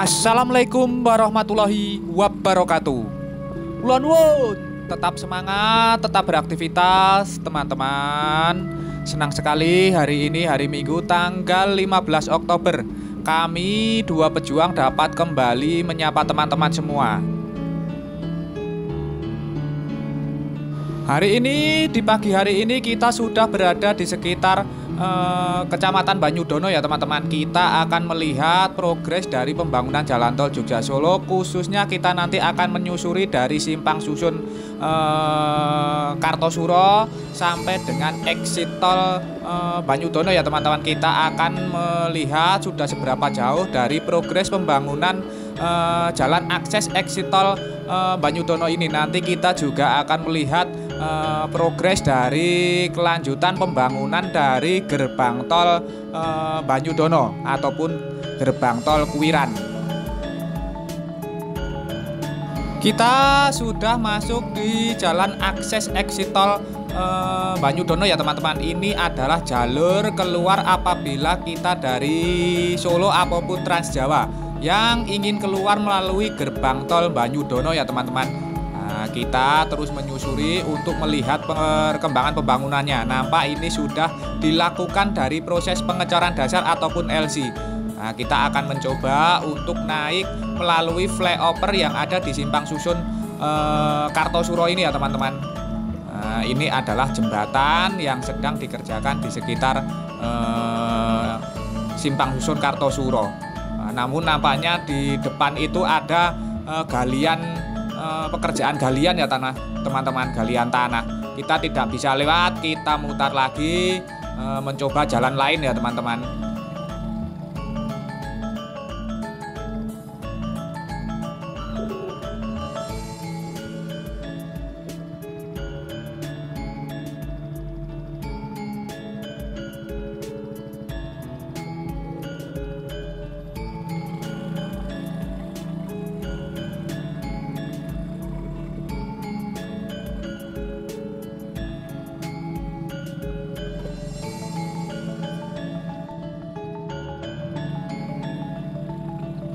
Assalamualaikum warahmatullahi wabarakatuh. Ulun wun, tetap semangat, tetap beraktivitas, teman-teman. Senang sekali hari ini hari Minggu tanggal 15 Oktober. Kami dua pejuang dapat kembali menyapa teman-teman semua. Hari ini, di pagi hari ini kita sudah berada di sekitar Kecamatan Banyudono ya teman-teman. Kita akan melihat progres dari pembangunan jalan tol Jogja Solo. Khususnya kita nanti akan menyusuri dari simpang susun Kartosuro sampai dengan exit tol Banyudono ya teman-teman. Kita akan melihat sudah seberapa jauh dari progres pembangunan jalan akses exit tol Banyudono ini. Nanti kita juga akan melihat progres dari kelanjutan pembangunan dari gerbang tol Banyudono ataupun gerbang tol Kuwiran. Kita sudah masuk di jalan akses exit tol Banyudono ya teman-teman. Ini adalah jalur keluar apabila kita dari Solo ataupun Trans Jawa yang ingin keluar melalui gerbang tol Banyudono ya teman-teman. Nah, kita terus menyusuri untuk melihat perkembangan pembangunannya. Nampak ini sudah dilakukan dari proses pengecoran dasar ataupun LC. Nah, kita akan mencoba untuk naik melalui flyover yang ada di simpang susun Kartosuro ini ya teman-teman. Nah, ini adalah jembatan yang sedang dikerjakan di sekitar simpang susun Kartosuro. Nah, namun nampaknya di depan itu ada pekerjaan galian ya teman-teman, galian tanah. Kita tidak bisa lewat, kita mutar lagi mencoba jalan lain ya teman-teman.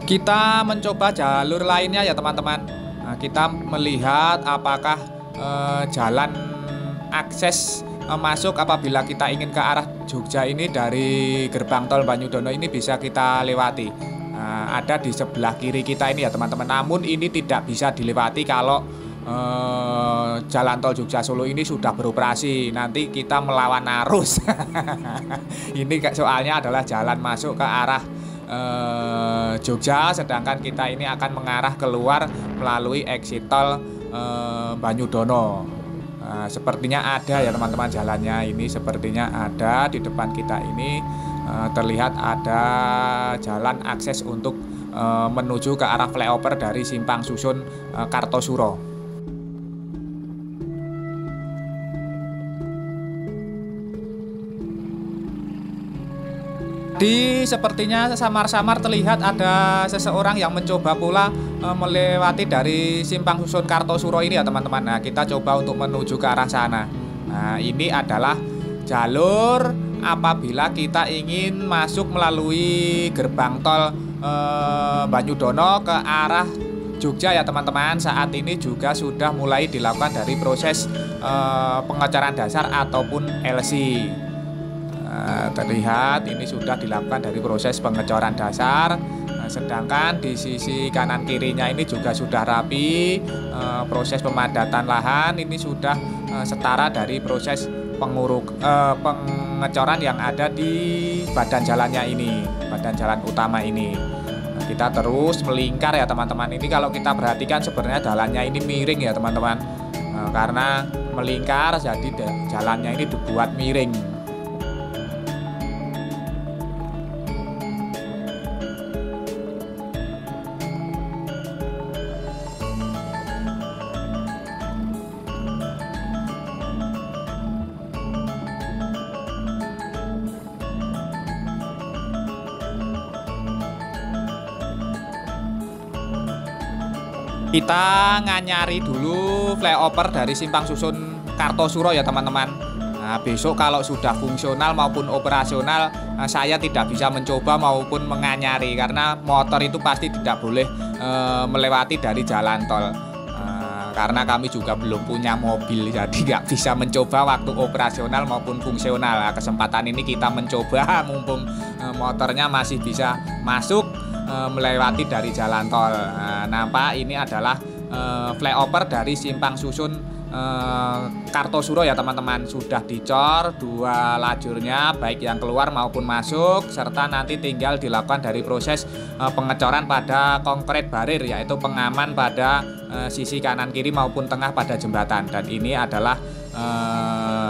Kita mencoba jalur lainnya ya teman-teman. Nah, kita melihat apakah jalan akses masuk apabila kita ingin ke arah Jogja ini dari gerbang tol Banyudono ini bisa kita lewati. Nah, ada di sebelah kiri kita ini ya teman-teman. Namun ini tidak bisa dilewati kalau jalan tol Jogja Solo ini sudah beroperasi. Nanti kita melawan arus. Ini soalnya adalah jalan masuk ke arah Jogja, sedangkan kita ini akan mengarah keluar melalui exit tol Banyudono. Sepertinya ada ya teman-teman jalannya ini, sepertinya ada di depan kita ini terlihat ada jalan akses untuk menuju ke arah flyover dari simpang susun Kartosuro. Sepertinya samar-samar terlihat ada seseorang yang mencoba pula melewati dari simpang susun Kartosuro ini ya teman-teman. Nah, kita coba untuk menuju ke arah sana. Nah, ini adalah jalur apabila kita ingin masuk melalui gerbang tol Banyudono ke arah Jogja ya teman-teman. Saat ini juga sudah mulai dilakukan dari proses pengecoran dasar ataupun LC. Terlihat ini sudah dilakukan dari proses pengecoran dasar. Sedangkan di sisi kanan kirinya ini juga sudah rapi. Proses pemadatan lahan ini sudah setara dari proses pengecoran yang ada di badan jalannya ini, badan jalan utama ini. Nah, kita terus melingkar ya teman-teman. Ini kalau kita perhatikan sebenarnya jalannya ini miring ya teman-teman. Karena melingkar jadi jalannya ini dibuat miring. Kita nganyari dulu flyover dari simpang susun Kartosuro ya teman-teman. Nah, besok kalau sudah fungsional maupun operasional, saya tidak bisa mencoba maupun menganyari karena motor itu pasti tidak boleh melewati dari jalan tol. Karena kami juga belum punya mobil, jadi nggak bisa mencoba waktu operasional maupun fungsional. Nah, kesempatan ini kita mencoba mumpung motornya masih bisa masuk melewati dari jalan tol. Nampak ini adalah flyover dari Simpang Susun Kartosuro ya teman-teman, sudah dicor 2 lajurnya baik yang keluar maupun masuk, serta nanti tinggal dilakukan dari proses pengecoran pada konkret barir, yaitu pengaman pada sisi kanan kiri maupun tengah pada jembatan. Dan ini adalah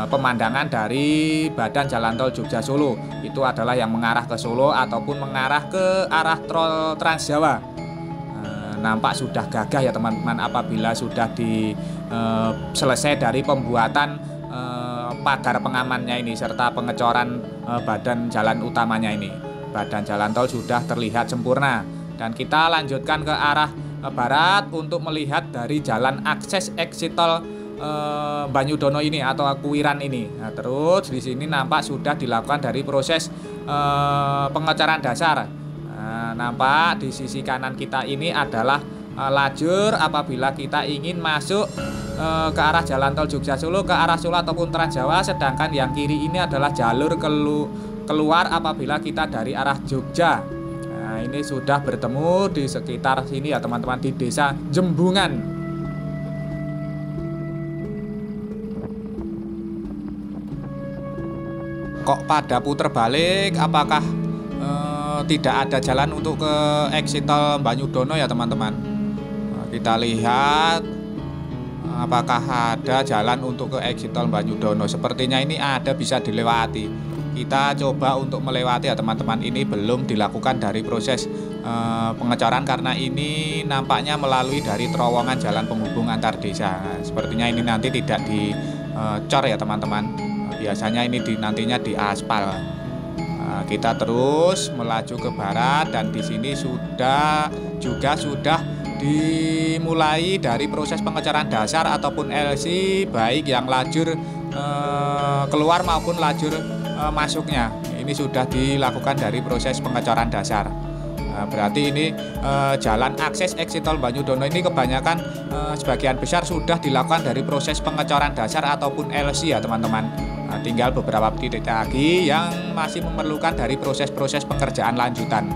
pemandangan dari badan jalan tol Jogja Solo, itu adalah yang mengarah ke Solo ataupun mengarah ke arah tol Trans Jawa. Nampak sudah gagah ya teman-teman apabila sudah selesai dari pembuatan pagar pengamannya ini serta pengecoran badan jalan utamanya ini. Badan jalan tol sudah terlihat sempurna dan kita lanjutkan ke arah barat untuk melihat dari jalan akses exit tol Banyudono ini atau Kuwiran ini. Nah, terus di sini nampak sudah dilakukan dari proses pengecoran dasar. Nampak di sisi kanan kita ini adalah lajur apabila kita ingin masuk ke arah jalan tol Jogja Solo, ke arah Solo ataupun Trans Jawa, sedangkan yang kiri ini adalah jalur keluar apabila kita dari arah Jogja. Nah, ini sudah bertemu di sekitar sini ya teman-teman, di Desa Jembungan. Kok pada puter balik, apakah tidak ada jalan untuk ke exit tol Banyudono ya teman-teman? Kita lihat apakah ada jalan untuk ke exit tol Banyudono. Sepertinya ini ada, bisa dilewati. Kita coba untuk melewati ya teman-teman. Ini belum dilakukan dari proses pengecoran karena ini nampaknya melalui dari terowongan jalan penghubung antar desa. Nah, sepertinya ini nanti tidak dicor ya teman-teman. Biasanya ini nantinya di aspal. Kita terus melaju ke barat dan di sini sudah dimulai dari proses pengecoran dasar ataupun LC, baik yang lajur keluar maupun lajur masuknya. Ini sudah dilakukan dari proses pengecoran dasar. Berarti ini jalan akses exit tol Banyudono ini kebanyakan sebagian besar sudah dilakukan dari proses pengecoran dasar ataupun LC ya teman-teman. Tinggal beberapa titik lagi yang masih memerlukan dari proses-proses pekerjaan lanjutan.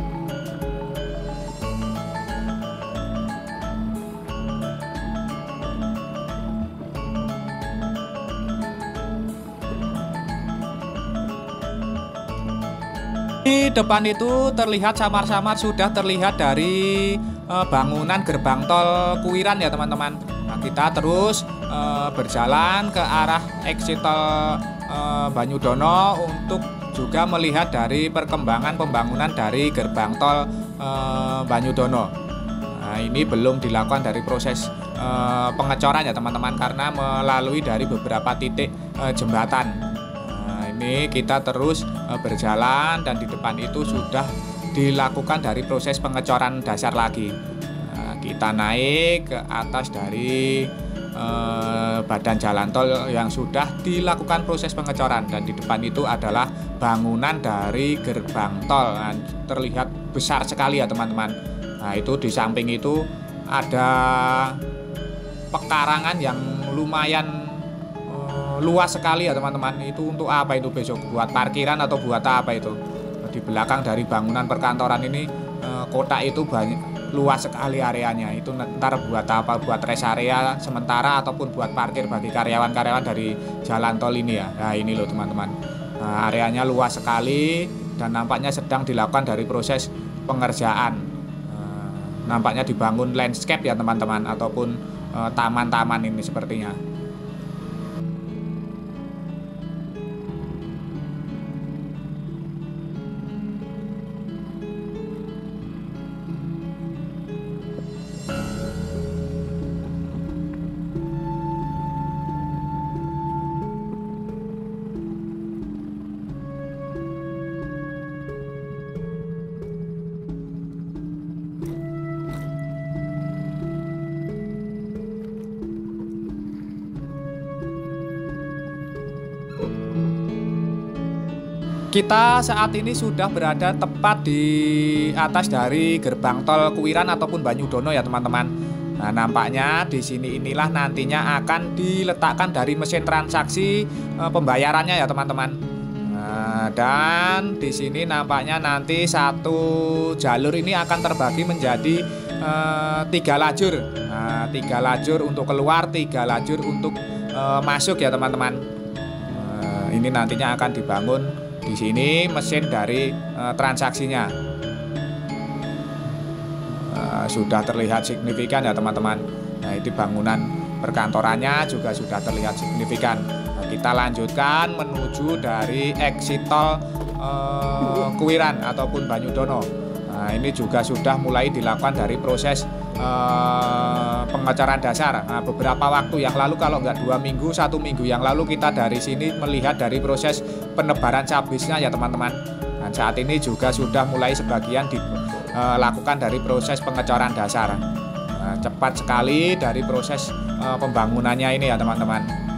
Di depan itu terlihat samar-samar sudah terlihat dari bangunan gerbang tol Kuwiran ya teman-teman. Nah, kita terus berjalan ke arah exit tol Banyudono untuk juga melihat dari perkembangan pembangunan dari gerbang tol Banyudono. Nah, ini belum dilakukan dari proses pengecoran ya teman-teman karena melalui dari beberapa titik jembatan. Nah, ini kita terus berjalan dan di depan itu sudah dilakukan dari proses pengecoran dasar lagi. Nah, kita naik ke atas dari badan jalan tol yang sudah dilakukan proses pengecoran dan di depan itu adalah bangunan dari gerbang tol. Nah, terlihat besar sekali ya teman-teman. Nah, itu di samping itu ada pekarangan yang lumayan luas sekali ya teman-teman. Itu untuk apa itu besok? Buat parkiran atau buat apa itu? Di belakang dari bangunan perkantoran ini kota itu banyak luas sekali areanya. Itu ntar buat apa? Buat rest area sementara ataupun buat parkir bagi karyawan-karyawan dari jalan tol ini ya. Nah, ini loh teman-teman. Nah, areanya luas sekali dan nampaknya sedang dilakukan dari proses pengerjaan. Nampaknya dibangun landscape ya teman-teman ataupun taman-taman ini sepertinya. Kita saat ini sudah berada tepat di atas dari gerbang tol Kuwiran ataupun Banyudono ya teman-teman. Nah, nampaknya di sini inilah nantinya akan diletakkan dari mesin transaksi pembayarannya ya teman-teman. Nah, dan di sini nampaknya nanti satu jalur ini akan terbagi menjadi 3 lajur. Nah, 3 lajur untuk keluar, 3 lajur untuk masuk ya teman-teman. Ini nantinya akan dibangun di sini mesin dari transaksinya. Sudah terlihat signifikan ya teman-teman. Nah, ini bangunan perkantorannya juga sudah terlihat signifikan. Nah, kita lanjutkan menuju dari exit tol Kuwiran ataupun Banyudono. Nah, ini juga sudah mulai dilakukan dari proses pengecoran dasar. Nah, beberapa waktu yang lalu, kalau nggak 2 minggu, 1 minggu yang lalu, kita dari sini melihat dari proses penebaran cabisnya ya teman-teman. Dan saat ini juga sudah mulai sebagian dilakukan dari proses pengecoran dasar. Nah, cepat sekali dari proses pembangunannya ini ya teman-teman.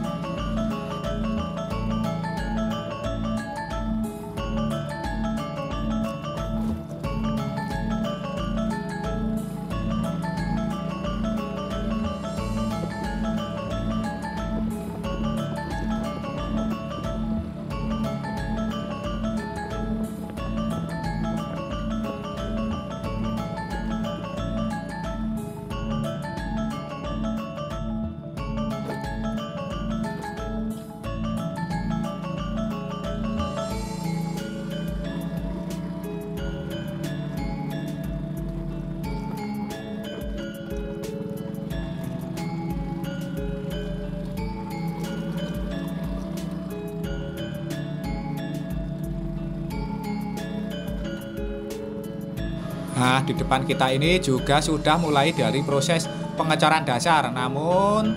Nah, di depan kita ini juga sudah mulai dari proses pengecoran dasar. Namun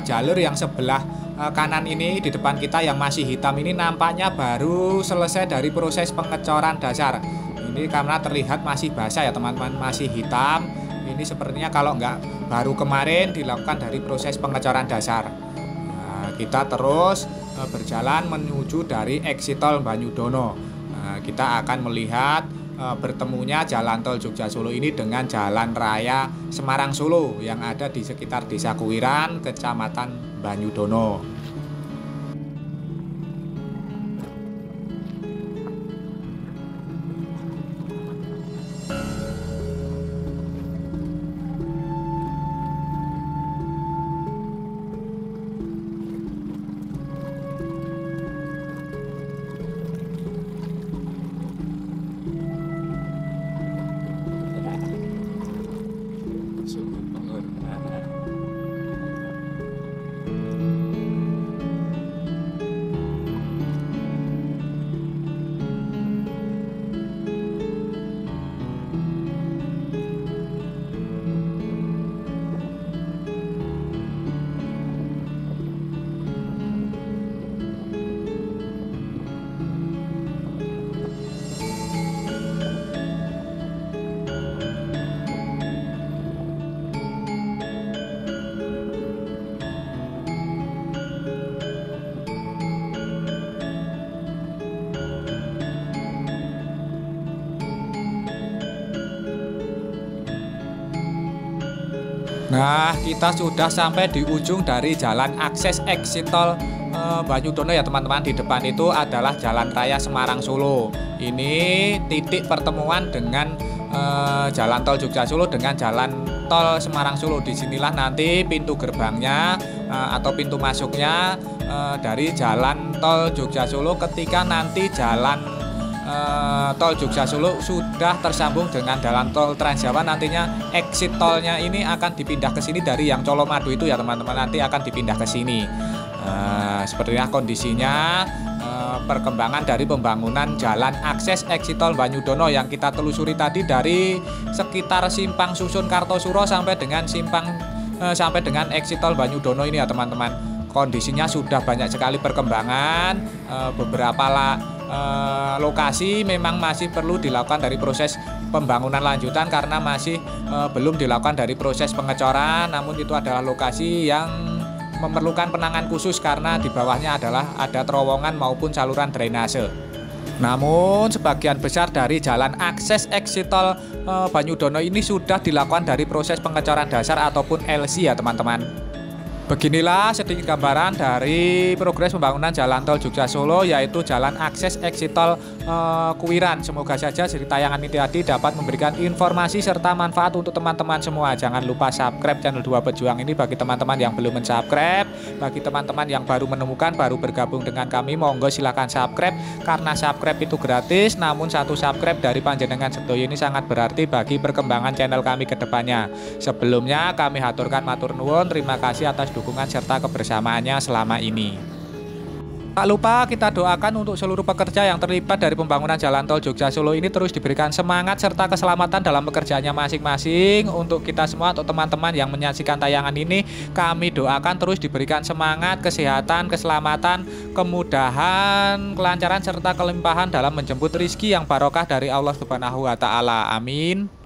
jalur yang sebelah kanan ini di depan kita yang masih hitam ini nampaknya baru selesai dari proses pengecoran dasar. Ini karena terlihat masih basah ya teman-teman, masih hitam. Ini sepertinya kalau nggak baru kemarin dilakukan dari proses pengecoran dasar. Nah, kita terus berjalan menuju dari exit tol Banyudono. Nah, kita akan melihat bertemunya jalan tol Jogja Solo ini dengan jalan raya Semarang Solo yang ada di sekitar Desa Kuwiran, Kecamatan Banyudono. Nah, kita sudah sampai di ujung dari jalan akses exit tol Banyudono ya teman-teman. Di depan itu adalah Jalan Raya Semarang Solo. Ini titik pertemuan dengan Jalan Tol Jogja Solo dengan Jalan Tol Semarang Solo. Disinilah nanti pintu gerbangnya atau pintu masuknya dari Jalan Tol Jogja Solo ketika nanti Jalan Tol Jogja Solo sudah tersambung dengan jalan tol Trans Jawa. Nantinya exit tolnya ini akan dipindah ke sini dari yang Colomadu itu ya teman-teman, nanti akan dipindah ke sini. Sepertinya kondisinya perkembangan dari pembangunan jalan akses exit tol Banyudono yang kita telusuri tadi dari sekitar Simpang Susun Kartosuro sampai dengan sampai dengan exit tol Banyudono ini ya teman-teman. Kondisinya sudah banyak sekali perkembangan, beberapa lokasi memang masih perlu dilakukan dari proses pembangunan lanjutan karena masih belum dilakukan dari proses pengecoran. Namun itu adalah lokasi yang memerlukan penanganan khusus karena di bawahnya adalah ada terowongan maupun saluran drainase. Namun sebagian besar dari jalan akses eksit tol Banyudono ini sudah dilakukan dari proses pengecoran dasar ataupun LC ya teman-teman. Beginilah sedikit gambaran dari progres pembangunan jalan tol Jogja Solo, yaitu jalan akses eksit tol Kuwiran. Semoga saja dari tayangan ini tadi dapat memberikan informasi serta manfaat untuk teman-teman semua. Jangan lupa subscribe channel 2 Pejuang ini bagi teman-teman yang belum mensubscribe. Bagi teman-teman yang baru menemukan, baru bergabung dengan kami, monggo silahkan subscribe. Karena subscribe itu gratis, namun satu subscribe dari panjenengan sedoyo ini sangat berarti bagi perkembangan channel kami ke depannya. Sebelumnya kami haturkan matur nuwun, terima kasih atas dukungan serta kebersamaannya selama ini. Tak lupa kita doakan untuk seluruh pekerja yang terlibat dari pembangunan jalan tol Jogja Solo ini terus diberikan semangat serta keselamatan dalam pekerjaannya masing-masing. Untuk kita semua, untuk teman-teman yang menyaksikan tayangan ini, kami doakan terus diberikan semangat, kesehatan, keselamatan, kemudahan, kelancaran serta kelimpahan dalam menjemput rizki yang barokah dari Allah Subhanahu wa Ta'ala. Amin.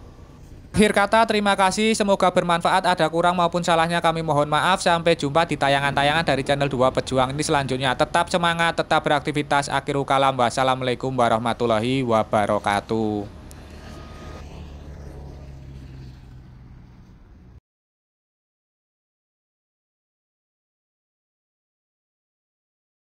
Akhir kata, terima kasih, semoga bermanfaat. Ada kurang maupun salahnya kami mohon maaf. Sampai jumpa di tayangan-tayangan dari channel 2 Pejuang ini selanjutnya. Tetap semangat, tetap beraktivitas. Akhirul kalam, wassalamualaikum warahmatullahi wabarakatuh.